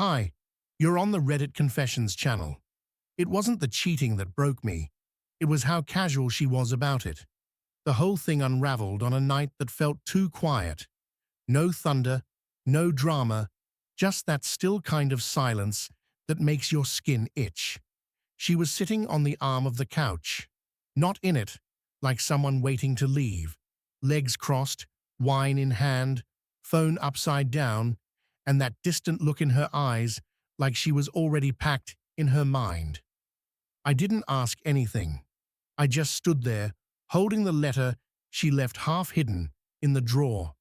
Hi, you're on the Reddit Confessions channel. It wasn't the cheating that broke me. It was how casual she was about it. The whole thing unraveled on a night that felt too quiet. No thunder, no drama, just that still kind of silence that makes your skin itch. She was sitting on the arm of the couch, not in it, like someone waiting to leave, legs crossed, wine in hand, phone upside down, and that distant look in her eyes like she was already packed in her mind. I didn't ask anything. I just stood there, holding the letter she left half hidden in the drawer,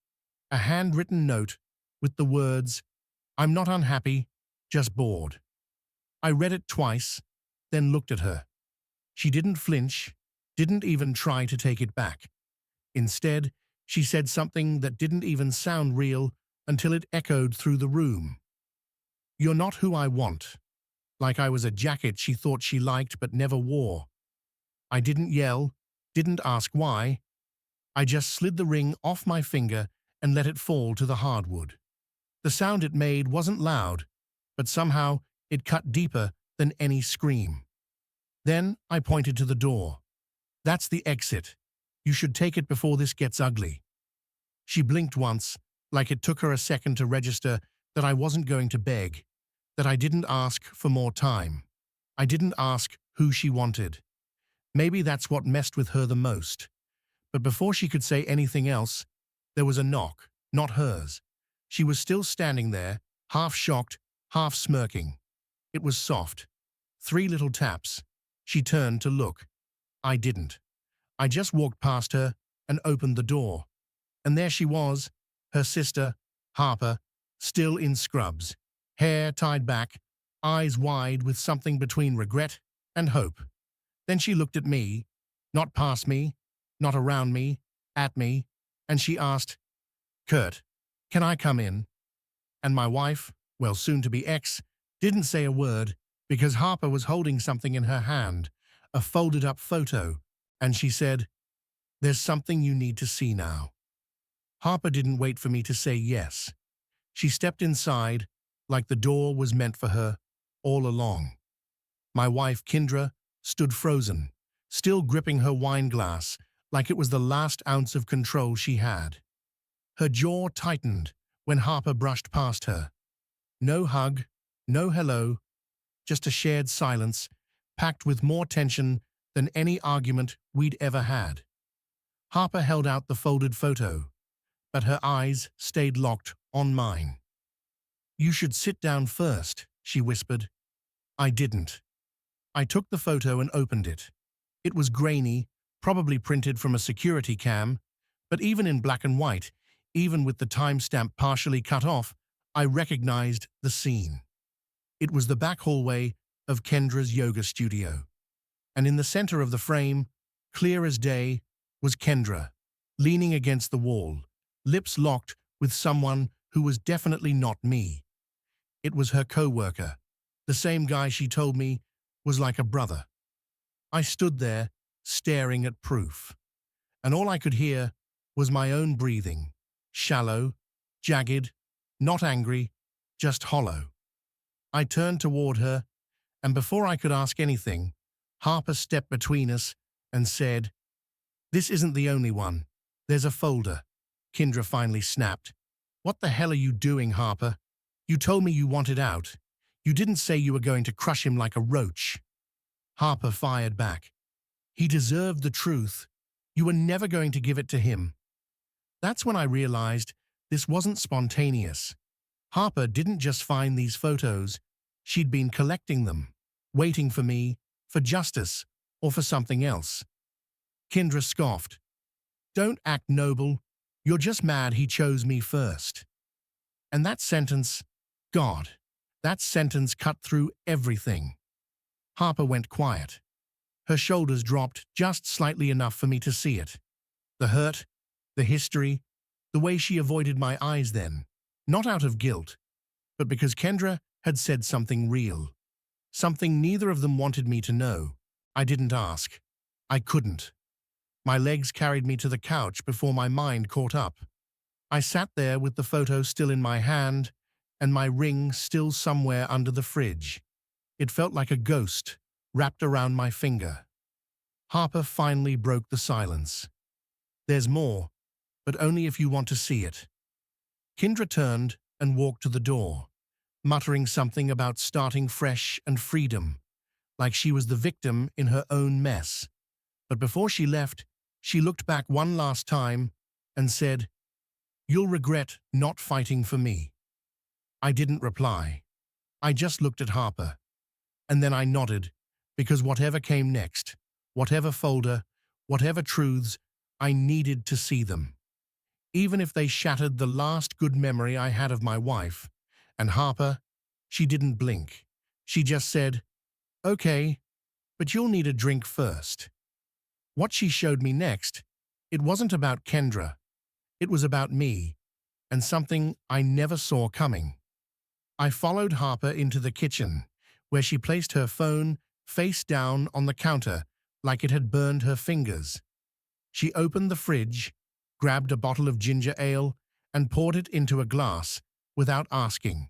a handwritten note with the words, "I'm not unhappy, just bored." I read it twice, then looked at her. She didn't flinch, didn't even try to take it back. Instead, she said something that didn't even sound real until it echoed through the room. "You're not who I want." Like I was a jacket she thought she liked but never wore. I didn't yell, didn't ask why. I just slid the ring off my finger and let it fall to the hardwood. The sound it made wasn't loud, but somehow it cut deeper than any scream. Then I pointed to the door. "That's the exit. You should take it before this gets ugly." She blinked once, like it took her a second to register that I wasn't going to beg, that I didn't ask for more time. I didn't ask who she wanted. Maybe that's what messed with her the most. But before she could say anything else, there was a knock, not hers. She was still standing there, half shocked, half smirking. It was soft. 3 little taps. She turned to look. I didn't. I just walked past her and opened the door. And there she was, her sister, Harper, still in scrubs, hair tied back, eyes wide with something between regret and hope. Then she looked at me, not past me, not around me, at me, and she asked, "Kurt, can I come in?" And my wife, well, soon-to-be ex, didn't say a word because Harper was holding something in her hand, a folded-up photo, and she said, "There's something you need to see now." Harper didn't wait for me to say yes. She stepped inside like the door was meant for her all along. My wife, Kendra, stood frozen, still gripping her wine glass like it was the last ounce of control she had. Her jaw tightened when Harper brushed past her. No hug, no hello, just a shared silence packed with more tension than any argument we'd ever had. Harper held out the folded photo, but her eyes stayed locked on mine. "You should sit down first," she whispered. I didn't. I took the photo and opened it. It was grainy, probably printed from a security cam, but even in black and white, even with the timestamp partially cut off, I recognized the scene. It was the back hallway of Kendra's yoga studio. And in the center of the frame, clear as day, was Kendra, leaning against the wall, lips locked with someone who was definitely not me. It was her co-worker, the same guy she told me was like a brother. I stood there, staring at proof, and all I could hear was my own breathing, shallow, jagged, not angry, just hollow. I turned toward her, and before I could ask anything, Harper stepped between us and said, "This isn't the only one. There's a folder." Kendra finally snapped. "What the hell are you doing, Harper? You told me you wanted out. You didn't say you were going to crush him like a roach." Harper fired back. "He deserved the truth. You were never going to give it to him." That's when I realized this wasn't spontaneous. Harper didn't just find these photos. She'd been collecting them, waiting for me, for justice, or for something else. Kendra scoffed. "Don't act noble. You're just mad he chose me first." And that sentence, God, that sentence cut through everything. Harper went quiet. Her shoulders dropped just slightly enough for me to see it. The hurt, the history, the way she avoided my eyes then, not out of guilt, but because Kendra had said something real. Something neither of them wanted me to know. I didn't ask. I couldn't. My legs carried me to the couch before my mind caught up. I sat there with the photo still in my hand, and my ring still somewhere under the fridge. It felt like a ghost wrapped around my finger. Harper finally broke the silence. "There's more, but only if you want to see it." Kendra turned and walked to the door, muttering something about starting fresh and freedom, like she was the victim in her own mess. But before she left, she looked back one last time and said, "You'll regret not fighting for me." I didn't reply. I just looked at Harper. And then I nodded, because whatever came next, whatever folder, whatever truths, I needed to see them. Even if they shattered the last good memory I had of my wife. And Harper, she didn't blink. She just said, "Okay, but you'll need a drink first." What she showed me next, it wasn't about Kendra. It was about me, and something I never saw coming. I followed Harper into the kitchen, where she placed her phone face down on the counter like it had burned her fingers. She opened the fridge, grabbed a bottle of ginger ale, and poured it into a glass without asking.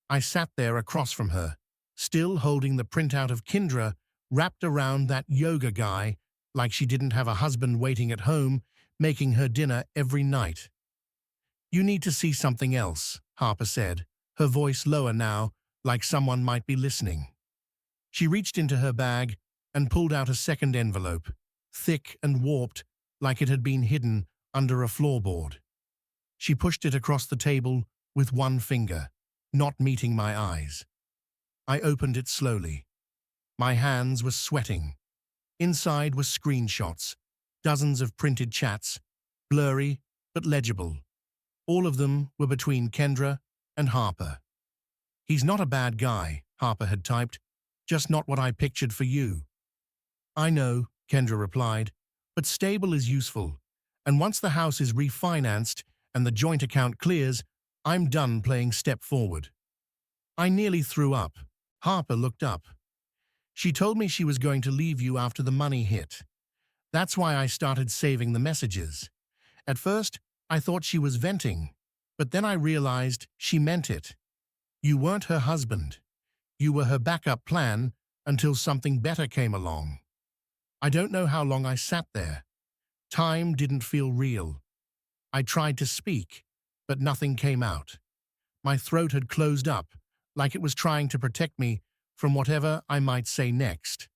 I sat there across from her, still holding the printout of Kendra wrapped around that yoga guy like she didn't have a husband waiting at home making her dinner every night. "You need to see something else," Harper said, her voice lower now, like someone might be listening. She reached into her bag and pulled out a second envelope, thick and warped like it had been hidden under a floorboard. She pushed it across the table with one finger, not meeting my eyes. I opened it slowly. My hands were sweating. Inside were screenshots, dozens of printed chats, blurry but legible. All of them were between Kendra and Harper. "He's not a bad guy," Harper had typed, "just not what I pictured for you." "I know," Kendra replied, "but stable is useful, and once the house is refinanced and the joint account clears, I'm done playing step forward." I nearly threw up. Harper looked up. "She told me she was going to leave you after the money hit. That's why I started saving the messages. At first, I thought she was venting, but then I realized she meant it. You weren't her husband. You were her backup plan until something better came along." I don't know how long I sat there. Time didn't feel real. I tried to speak, but nothing came out. My throat had closed up, like it was trying to protect me from whatever I might say next.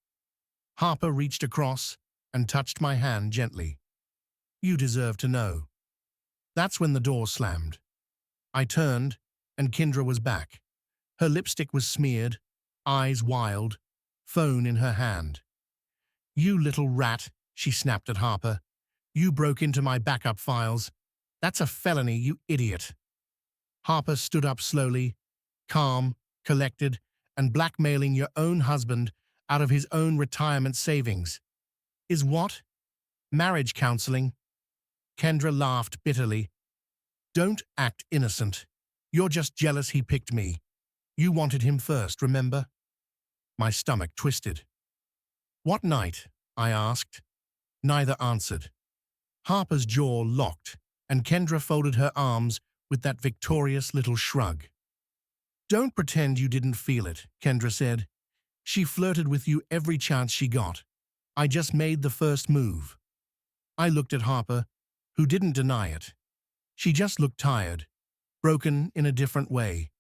Harper reached across and touched my hand gently. "You deserve to know." That's when the door slammed. I turned, and Kendra was back. Her lipstick was smeared, eyes wild, phone in her hand. "You little rat," she snapped at Harper. "You broke into my backup files. That's a felony, you idiot." Harper stood up slowly, calm, collected, and blackmailing your own husband out of his own retirement savings. "Is what? Marriage counseling?" Kendra laughed bitterly. "Don't act innocent. You're just jealous he picked me. You wanted him first, remember?" My stomach twisted. "What night?" I asked. Neither answered. Harper's jaw locked, and Kendra folded her arms with that victorious little shrug. "Don't pretend you didn't feel it," Kendra said. "She flirted with you every chance she got. I just made the first move." I looked at Harper, who didn't deny it. She just looked tired, broken in a different way.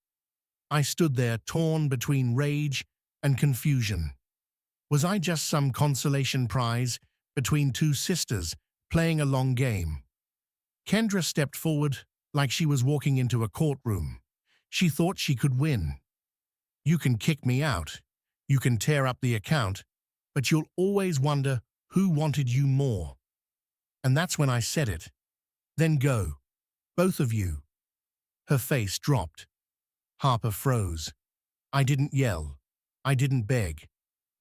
I stood there torn between rage and confusion. Was I just some consolation prize between two sisters playing a long game? Kendra stepped forward like she was walking into a courtroom. She thought she could win. "You can kick me out. You can tear up the account, but you'll always wonder who wanted you more." And that's when I said it. "Then go. Both of you." Her face dropped. Harper froze. I didn't yell. I didn't beg.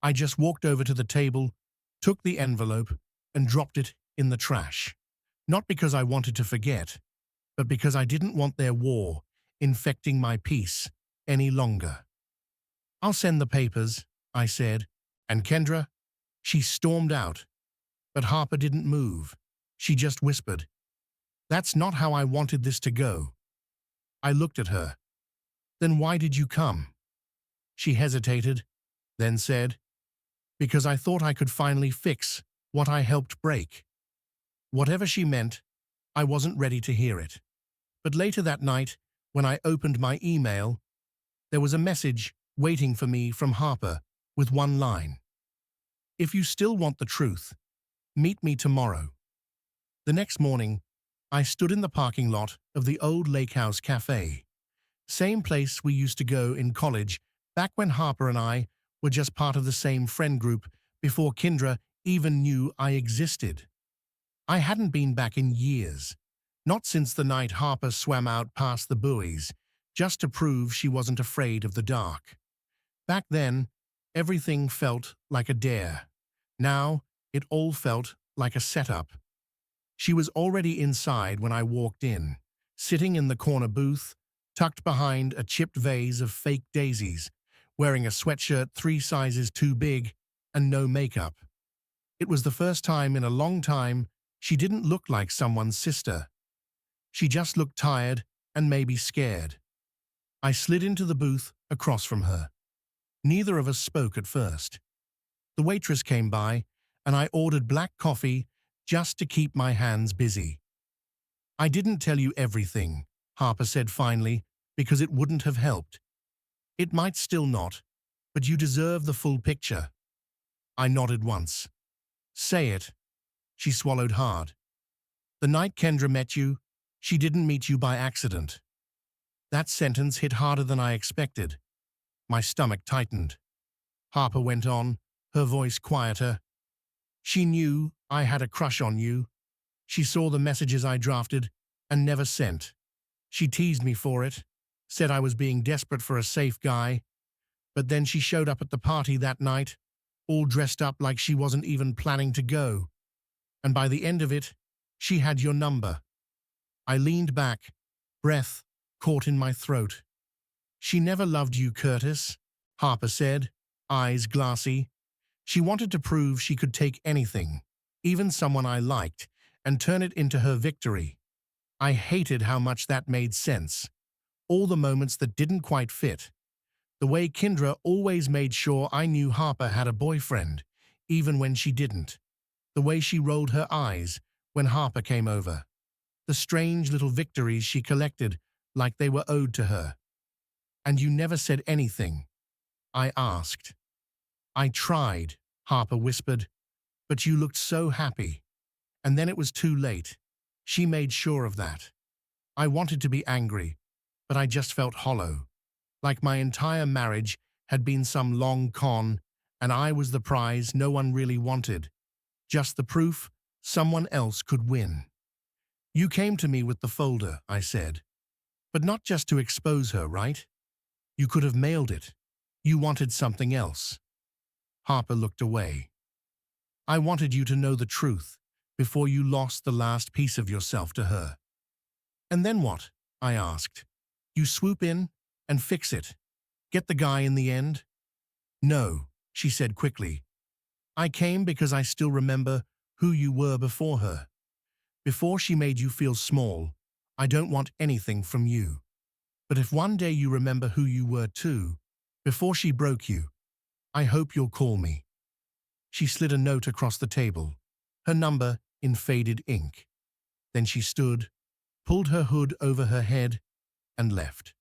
I just walked over to the table, took the envelope, and dropped it in the trash. Not because I wanted to forget, but because I didn't want their war infecting my peace any longer. "I'll send the papers," I said, and Kendra, she stormed out. But Harper didn't move. She just whispered, "That's not how I wanted this to go." I looked at her. Then why did you come? She hesitated, then said, because I thought I could finally fix what I helped break. Whatever she meant, I wasn't ready to hear it. But later that night, when I opened my email, there was a message waiting for me from Harper with one line. If you still want the truth, meet me tomorrow. The next morning, I stood in the parking lot of the old Lake House Cafe. Same place we used to go in college back when Harper and I were just part of the same friend group before Kendra even knew I existed. I hadn't been back in years, not since the night Harper swam out past the buoys, just to prove she wasn't afraid of the dark. Back then, everything felt like a dare. Now, it all felt like a setup. She was already inside when I walked in, sitting in the corner booth, tucked behind a chipped vase of fake daisies, wearing a sweatshirt 3 sizes too big and no makeup. It was the first time in a long time she didn't look like someone's sister. She just looked tired and maybe scared. I slid into the booth across from her. Neither of us spoke at first. The waitress came by, and I ordered black coffee just to keep my hands busy. I didn't tell you everything, Harper said finally, because it wouldn't have helped. It might still not, but you deserve the full picture. I nodded once. Say it. She swallowed hard. The night Kendra met you, she didn't meet you by accident. That sentence hit harder than I expected. My stomach tightened. Harper went on, her voice quieter. She knew I had a crush on you. She saw the messages I drafted and never sent. She teased me for it, said I was being desperate for a safe guy. But then she showed up at the party that night, all dressed up like she wasn't even planning to go. And by the end of it, she had your number. I leaned back, breath caught in my throat. She never loved you, Curtis, Harper said, eyes glassy. She wanted to prove she could take anything, even someone I liked, and turn it into her victory. I hated how much that made sense. All the moments that didn't quite fit. The way Kendra always made sure I knew Harper had a boyfriend, even when she didn't. The way she rolled her eyes when Harper came over. The strange little victories she collected like they were owed to her. And you never said anything, I asked. I tried, Harper whispered, but you looked so happy. And then it was too late. She made sure of that. I wanted to be angry, but I just felt hollow, like my entire marriage had been some long con, and I was the prize no one really wanted, just the proof someone else could win. You came to me with the folder, I said, but not just to expose her, right? You could have mailed it. You wanted something else. Harper looked away. I wanted you to know the truth before you lost the last piece of yourself to her. And then what? I asked. You swoop in and fix it. Get the guy in the end? No, she said quickly. I came because I still remember who you were before her. Before she made you feel small, I don't want anything from you. But if one day you remember who you were too, before she broke you, I hope you'll call me. She slid a note across the table, her number in faded ink. Then she stood, pulled her hood over her head, and left.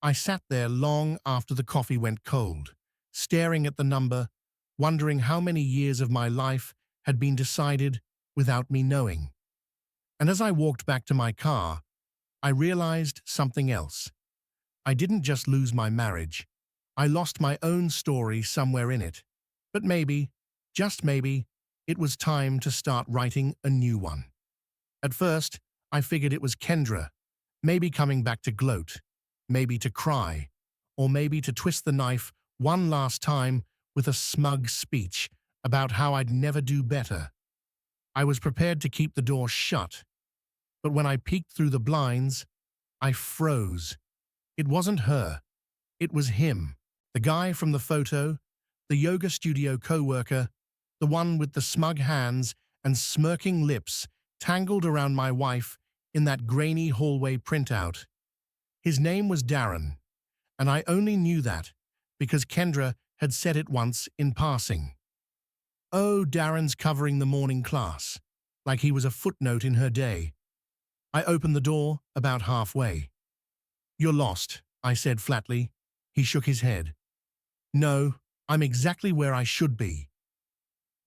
I sat there long after the coffee went cold, staring at the number, wondering how many years of my life had been decided without me knowing. And as I walked back to my car, I realized something else. I didn't just lose my marriage. I lost my own story somewhere in it. But maybe, just maybe, it was time to start writing a new one. At first, I figured it was Kendra, maybe coming back to gloat, maybe to cry, or maybe to twist the knife one last time with a smug speech about how I'd never do better. I was prepared to keep the door shut. But when I peeked through the blinds, I froze. It wasn't her. It was him, the guy from the photo, the yoga studio co-worker, the one with the smug hands and smirking lips tangled around my wife in that grainy hallway printout. His name was Darren, and I only knew that because Kendra had said it once in passing. Oh, Darren's covering the morning class, like he was a footnote in her day. I opened the door about halfway. You're lost, I said flatly. He shook his head. No, I'm exactly where I should be.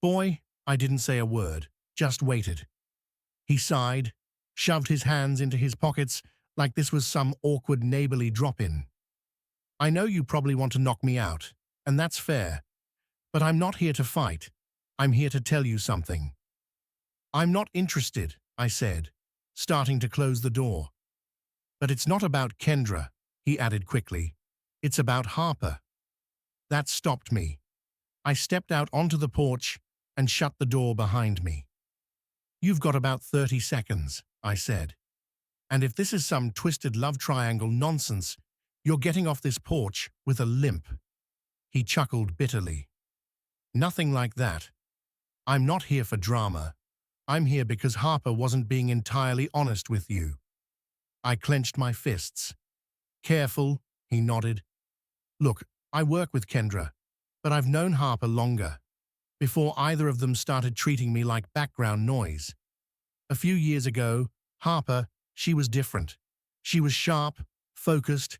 Boy, I didn't say a word, just waited. He sighed, shoved his hands into his pockets like this was some awkward neighborly drop-in. I know you probably want to knock me out, and that's fair. But I'm not here to fight. I'm here to tell you something. I'm not interested, I said, starting to close the door. But it's not about Kendra, he added quickly. It's about Harper. That stopped me. I stepped out onto the porch and shut the door behind me. You've got about 30 seconds, I said. And if this is some twisted love triangle nonsense, you're getting off this porch with a limp. He chuckled bitterly. Nothing like that. I'm not here for drama. I'm here because Harper wasn't being entirely honest with you. I clenched my fists. Careful, he nodded. Look, I work with Kendra, but I've known Harper longer, before either of them started treating me like background noise. A few years ago, Harper, she was different. She was sharp, focused,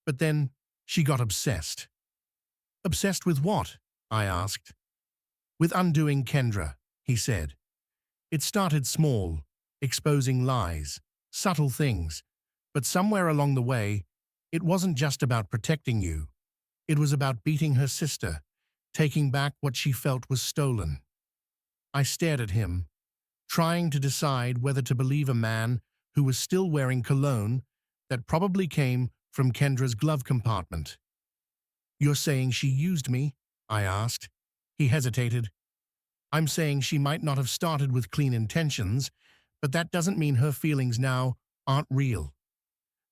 but then she got obsessed. Obsessed with what? I asked. With undoing Kendra, he said. It started small, exposing lies, subtle things, but somewhere along the way, it wasn't just about protecting you. It was about beating her sister, taking back what she felt was stolen. I stared at him, trying to decide whether to believe a man who was still wearing cologne that probably came from Kendra's glove compartment. You're saying she used me? I asked. He hesitated. I'm saying she might not have started with clean intentions, but that doesn't mean her feelings now aren't real.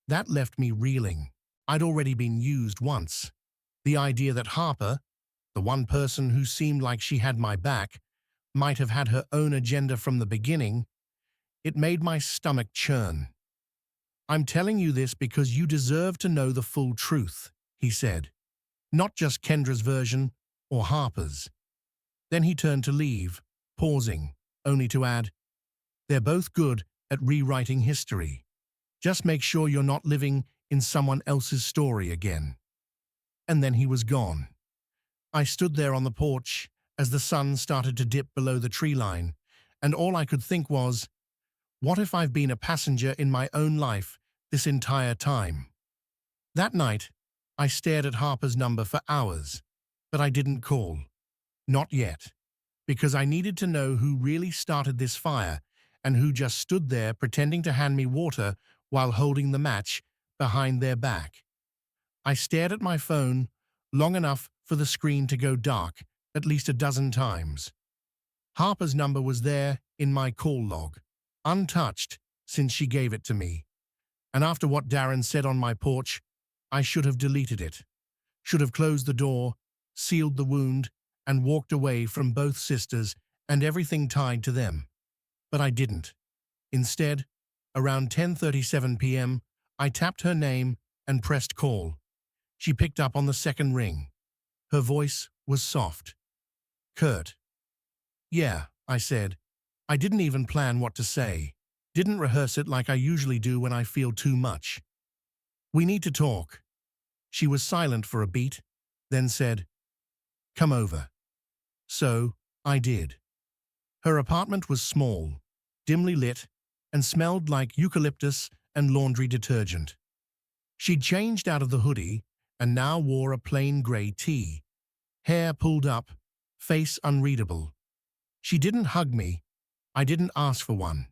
That left me reeling. I'd already been used once. The idea that Harper, the one person who seemed like she had my back, might have had her own agenda from the beginning, it made my stomach churn. I'm telling you this because you deserve to know the full truth, he said. Not just Kendra's version or Harper's. Then he turned to leave, pausing, only to add, they're both good at rewriting history. Just make sure you're not living in someone else's story again. And then he was gone. I stood there on the porch as the sun started to dip below the tree line, and all I could think was, what if I've been a passenger in my own life this entire time? That night, I stared at Harper's number for hours, but I didn't call. Not yet, because I needed to know who really started this fire and who just stood there pretending to hand me water while holding the match behind their back. I stared at my phone long enough for the screen to go dark at least a dozen times. Harper's number was there in my call log, untouched since she gave it to me. And after what Darren said on my porch, I should have deleted it, should have closed the door, sealed the wound, and walked away from both sisters and everything tied to them. But I didn't. Instead, around 10:37 p.m., I tapped her name and pressed call. She picked up on the second ring. Her voice was soft. Kurt. Yeah, I said. I didn't even plan what to say. Didn't rehearse it like I usually do when I feel too much. We need to talk. She was silent for a beat, then said, come over. So, I did. Her apartment was small, dimly lit, and smelled like eucalyptus and laundry detergent. She'd changed out of the hoodie and now wore a plain grey tee, hair pulled up, face unreadable. She didn't hug me. I didn't ask for one.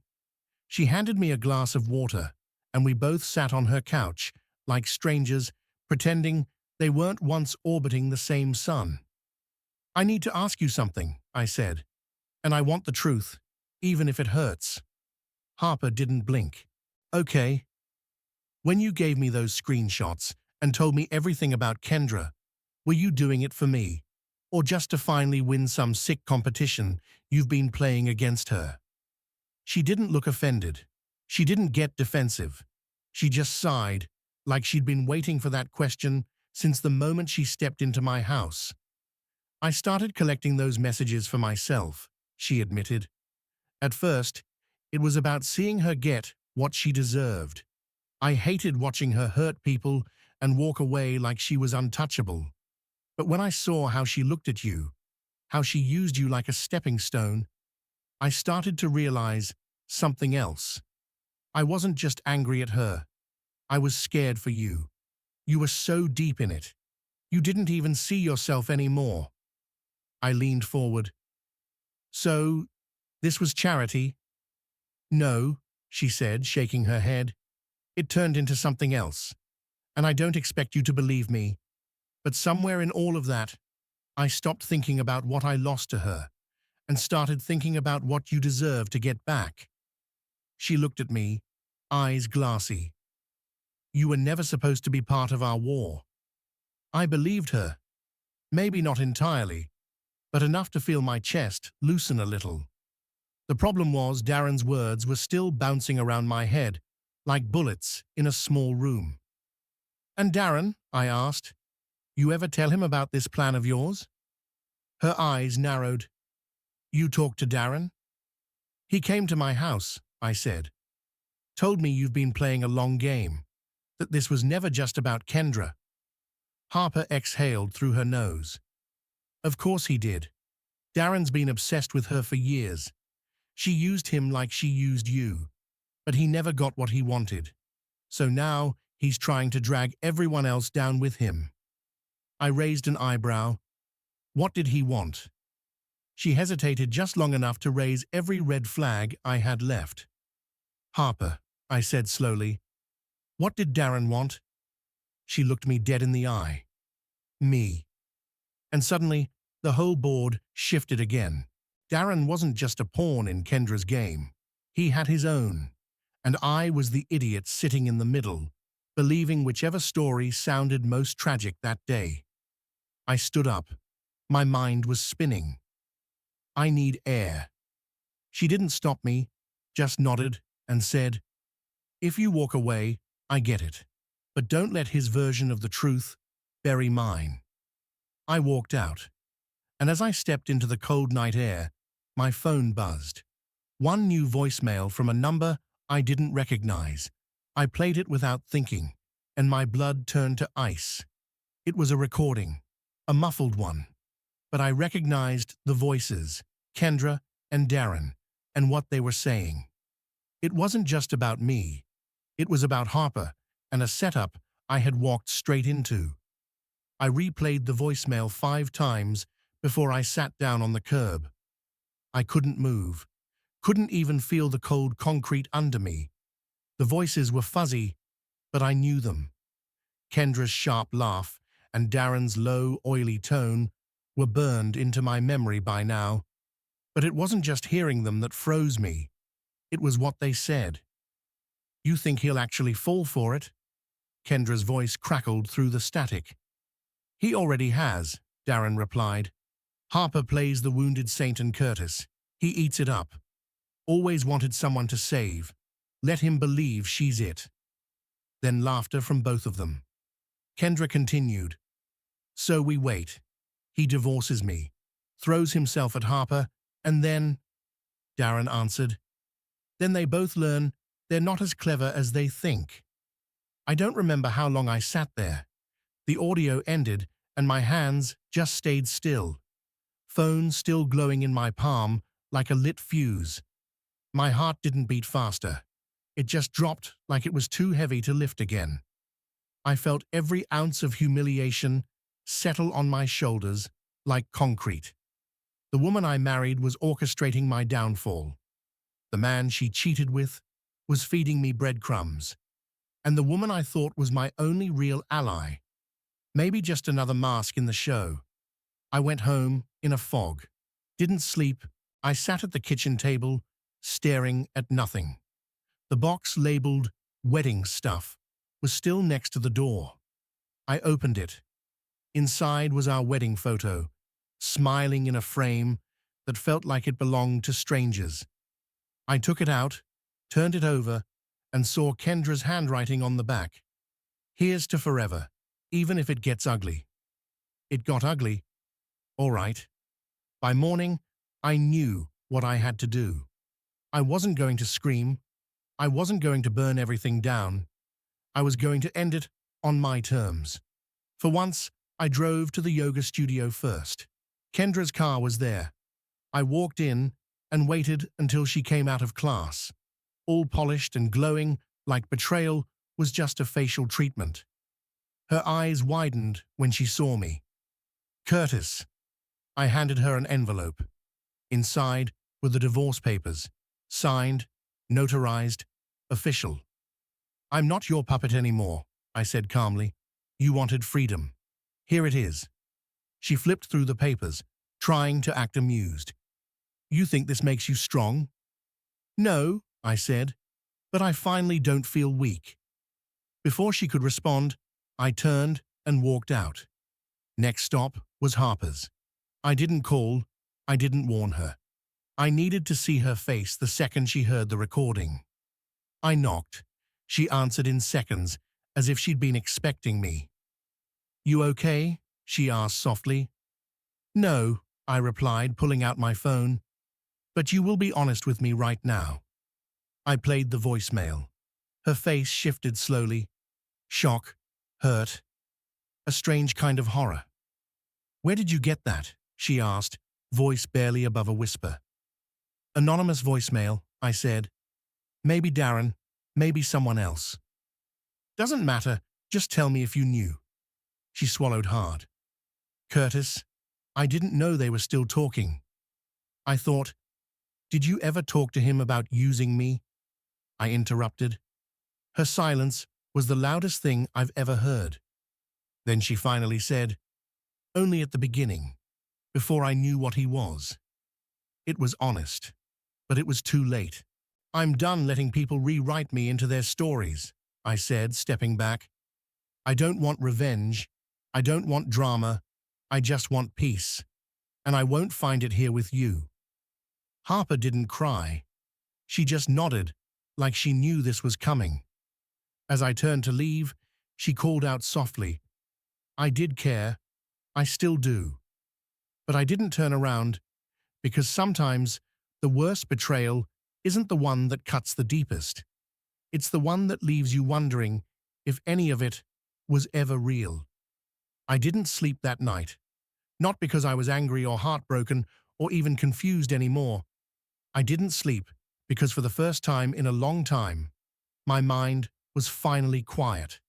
She handed me a glass of water, and we both sat on her couch, like strangers, pretending they weren't once orbiting the same sun. I need to ask you something, I said, and I want the truth, even if it hurts. Harper didn't blink. Okay. When you gave me those screenshots and told me everything about Kendra, were you doing it for me, or just to finally win some sick competition you've been playing against her? She didn't look offended. She didn't get defensive. She just sighed, like she'd been waiting for that question since the moment she stepped into my house. I started collecting those messages for myself, she admitted. At first, it was about seeing her get what she deserved. I hated watching her hurt people and walk away like she was untouchable. But when I saw how she looked at you, how she used you like a stepping stone, I started to realize something else. I wasn't just angry at her. I was scared for you. You were so deep in it. You didn't even see yourself anymore. I leaned forward. So, this was charity? No, she said, shaking her head. It turned into something else. And I don't expect you to believe me. But somewhere in all of that, I stopped thinking about what I lost to her and started thinking about what you deserve to get back. She looked at me, eyes glassy. You were never supposed to be part of our war. I believed her. Maybe not entirely, but enough to feel my chest loosen a little. The problem was Darren's words were still bouncing around my head, like bullets in a small room. And Darren, I asked, you ever tell him about this plan of yours? Her eyes narrowed. You talked to Darren? He came to my house, I said. Told me you've been playing a long game, that this was never just about Kendra. Harper exhaled through her nose. Of course he did. Darren's been obsessed with her for years. She used him like she used you, but he never got what he wanted. So now he's trying to drag everyone else down with him. I raised an eyebrow. What did he want? She hesitated just long enough to raise every red flag I had left. Harper, I said slowly. What did Darren want? She looked me dead in the eye. Me. And suddenly, the whole board shifted again. Darren wasn't just a pawn in Kendra's game. He had his own. And I was the idiot sitting in the middle, believing whichever story sounded most tragic that day. I stood up. My mind was spinning. I need air. She didn't stop me, just nodded and said, if you walk away, I get it. But don't let his version of the truth bury mine. I walked out, and as I stepped into the cold night air, my phone buzzed. One new voicemail from a number I didn't recognize. I played it without thinking, and my blood turned to ice. It was a recording, a muffled one. But I recognized the voices, Kendra and Darren, and what they were saying. It wasn't just about me. It was about Harper and a setup I had walked straight into. I replayed the voicemail 5 times before I sat down on the curb. I couldn't move, couldn't even feel the cold concrete under me. The voices were fuzzy, but I knew them. Kendra's sharp laugh and Darren's low, oily tone were burned into my memory by now. But it wasn't just hearing them that froze me. It was what they said. You think he'll actually fall for it? Kendra's voice crackled through the static. He already has, Darren replied. Harper plays the wounded Saint and Curtis. He eats it up. Always wanted someone to save. Let him believe she's it. Then laughter from both of them. Kendra continued. So we wait. He divorces me, throws himself at Harper, and then, Darren answered, then they both learn they're not as clever as they think. I don't remember how long I sat there. The audio ended, and my hands just stayed still. Phone still glowing in my palm like a lit fuse. My heart didn't beat faster. It just dropped like it was too heavy to lift again. I felt every ounce of humiliation settle on my shoulders like concrete. The woman I married was orchestrating my downfall. The man she cheated with was feeding me breadcrumbs. And the woman I thought was my only real ally, maybe just another mask in the show. I went home in a fog. Didn't sleep. I sat at the kitchen table, staring at nothing. The box labeled wedding stuff was still next to the door. I opened it. Inside was our wedding photo, smiling in a frame that felt like it belonged to strangers. I took it out, turned it over, and saw Kendra's handwriting on the back. Here's to forever. even if it gets ugly. It got ugly, all right. By morning, I knew what I had to do. I wasn't going to scream. I wasn't going to burn everything down. I was going to end it on my terms. For once, I drove to the yoga studio first. Kendra's car was there. I walked in and waited until she came out of class. All polished and glowing, like betrayal was just a facial treatment. Her eyes widened when she saw me. Curtis. I handed her an envelope. Inside were the divorce papers, signed, notarized, official. I'm not your puppet anymore, I said calmly. You wanted freedom. Here it is. She flipped through the papers, trying to act amused. You think this makes you strong? No, I said, but I finally don't feel weak. Before she could respond, I turned and walked out. Next stop was Harper's. I didn't call, I didn't warn her. I needed to see her face the second she heard the recording. I knocked. She answered in seconds, as if she'd been expecting me. You okay? She asked softly. No, I replied, pulling out my phone. But you will be honest with me right now. I played the voicemail. Her face shifted slowly. Shock, hurt, a strange kind of horror. Where did you get that? She asked, voice barely above a whisper. Anonymous voicemail, I said. Maybe Darren, maybe someone else. Doesn't matter, just tell me if you knew. She swallowed hard. Curtis, I didn't know they were still talking. I thought, did you ever talk to him about using me? I interrupted. Her silence was the loudest thing I've ever heard. Then she finally said, only at the beginning, before I knew what he was. It was honest, but it was too late. I'm done letting people rewrite me into their stories, I said, stepping back. I don't want revenge. I don't want drama. I just want peace. And I won't find it here with you. Harper didn't cry. She just nodded, like she knew this was coming. As I turned to leave, she called out softly, I did care. I still do. But I didn't turn around, because sometimes the worst betrayal isn't the one that cuts the deepest. It's the one that leaves you wondering if any of it was ever real. I didn't sleep that night, not because I was angry or heartbroken or even confused anymore. I didn't sleep because for the first time in a long time, my mind was finally quiet.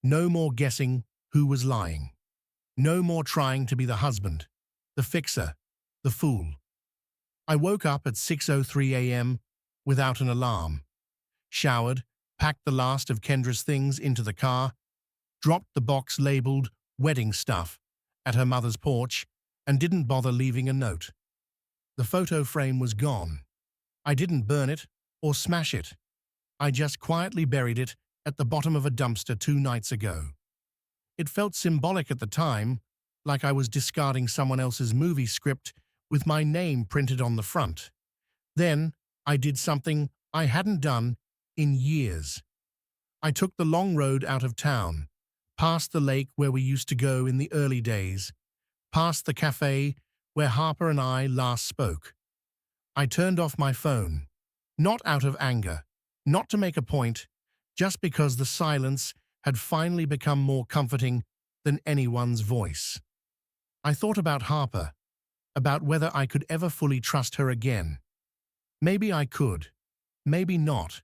No more guessing who was lying. No more trying to be the husband, the fixer, the fool. I woke up at 6:03 a.m. without an alarm, showered, packed the last of Kendra's things into the car, dropped the box labeled wedding stuff at her mother's porch, and didn't bother leaving a note. The photo frame was gone. I didn't burn it or smash it. I just quietly buried it at the bottom of a dumpster 2 nights ago. It felt symbolic at the time, like I was discarding someone else's movie script with my name printed on the front. Then I did something I hadn't done in years. I took the long road out of town, past the lake where we used to go in the early days, past the cafe where Harper and I last spoke. I turned off my phone, not out of anger, not to make a point, just because the silence had finally become more comforting than anyone's voice. I thought about Harper, about whether I could ever fully trust her again. Maybe I could, maybe not,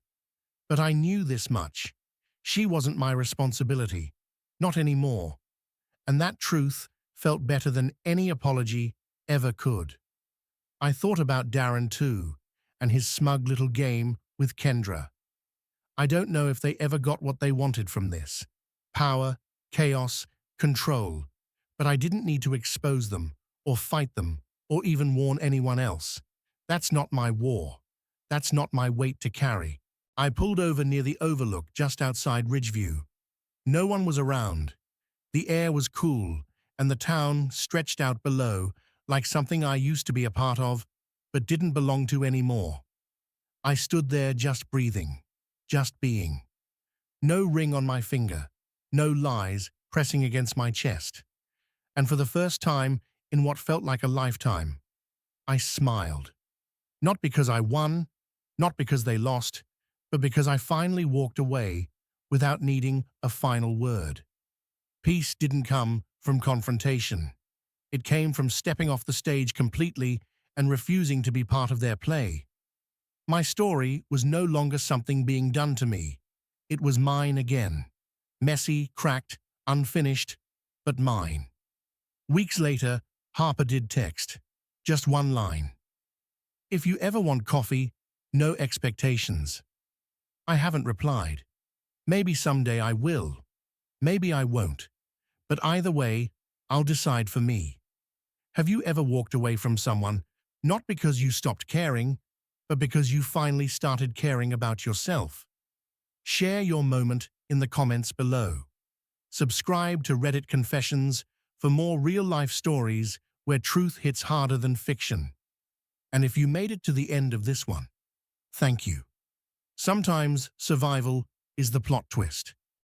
but I knew this much. She wasn't my responsibility, not anymore, and that truth felt better than any apology ever could. I thought about Darren too, and his smug little game with Kendra. I don't know if they ever got what they wanted from this. Power, chaos, control. But I didn't need to expose them, or fight them, or even warn anyone else. That's not my war. That's not my weight to carry. I pulled over near the overlook just outside Ridgeview. No one was around. The air was cool, and the town stretched out below like something I used to be a part of, but didn't belong to anymore. I stood there just breathing, just being. No ring on my finger, no lies, pressing against my chest. And for the first time in what felt like a lifetime, I smiled. Not because I won, not because they lost, but because I finally walked away without needing a final word. Peace didn't come from confrontation. It came from stepping off the stage completely and refusing to be part of their play. My story was no longer something being done to me. It was mine again. Messy, cracked, unfinished, but mine. Weeks later, Harper did text. Just one line. If you ever want coffee, no expectations. I haven't replied. Maybe someday I will. Maybe I won't. But either way, I'll decide for me. Have you ever walked away from someone, not because you stopped caring, but because you finally started caring about yourself? Share your moment in the comments below. Subscribe to Reddit Confessions for more real-life stories where truth hits harder than fiction. And if you made it to the end of this one, thank you. Sometimes survival is the plot twist.